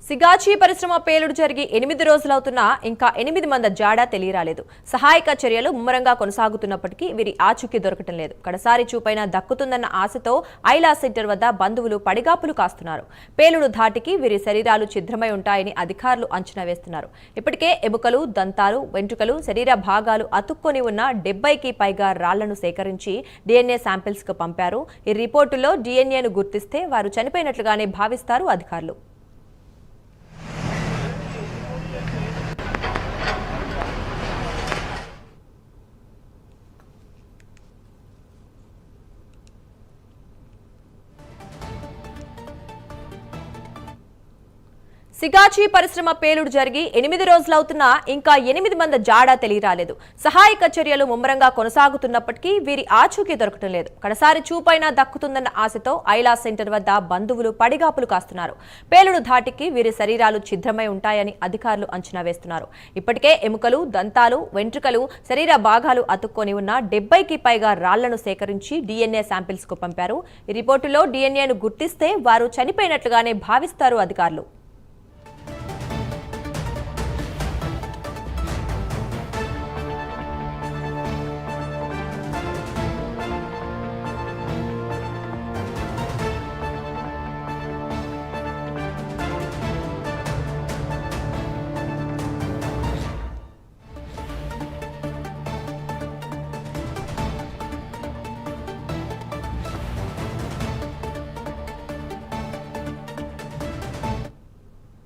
సిగాచి పరిశ్రమ పేలుడు జరిగి 8 రోజులవుతున్నా ఇంకా 8 మంది జాడ తెలియరాలేదు. సహాయక చర్యలు ముమ్మరంగా కొనసాగుతున్నప్పటికీ వీరి ఆచూకీ దొరకటం లేదు. కడసారి చూపైన దక్కుతుందన్న ఆశతో ఐలా సెంటర్ వద్ద బంధువులు పడిగాపులు కాస్తున్నారు. పేలుడు ధాటికి వీరి శరీరాలు ఛిద్రమై ఉంటాయని అధికారులు అంచనా వేస్తున్నారు. ఇప్పటికే ఎముకలు, దంతాలు, వెంట్రుకలు, శరీర భాగాలు అతుక్కొని ఉన్న 70కి పైగా రాళ్లను సేకరించి DNA శాంపిల్స్ కు పంపారు. ఈ రిపోర్టులో DNAను గుర్తిస్తే వారు చనిపోయినట్లుగానే భావిస్తారు అధికారులు. సిగాచి పరిశ్రమ పేలుడు జరిగి 8 రోజులవుతున్నా ఇంకా 8 మంది జాడ తెలియరాలేదు. సహాయక చర్యలు ముమ్మరంగా కొనసాగుతున్నప్పటికీ వీరి ఆచూకీ దొరకటం లేదు. కడసారి చూపైనా దక్కుతుందన్న ఆశతో ఐలా సెంటర్ వద్ద బంధువులు పడిగాపులు కాస్తున్నారు. పేలుడు ధాటికి వీరి శరీరాలు ఛిద్రమై ఉంటాయని అధికారులు అంచనా వేస్తున్నారు. ఇప్పటికే ఎముకలు, దంతాలు, వెంట్రుకలు, శరీర భాగాలు అతుక్కొని ఉన్న 70కి పైగా రాళ్లను సేకరించి DNA శాంపిల్స్ కు పంపారు. ఈ రిపోర్టులో DNAను గుర్తిస్తే వారు చనిపోయినట్లుగానే భావిస్తారు అధికారులు.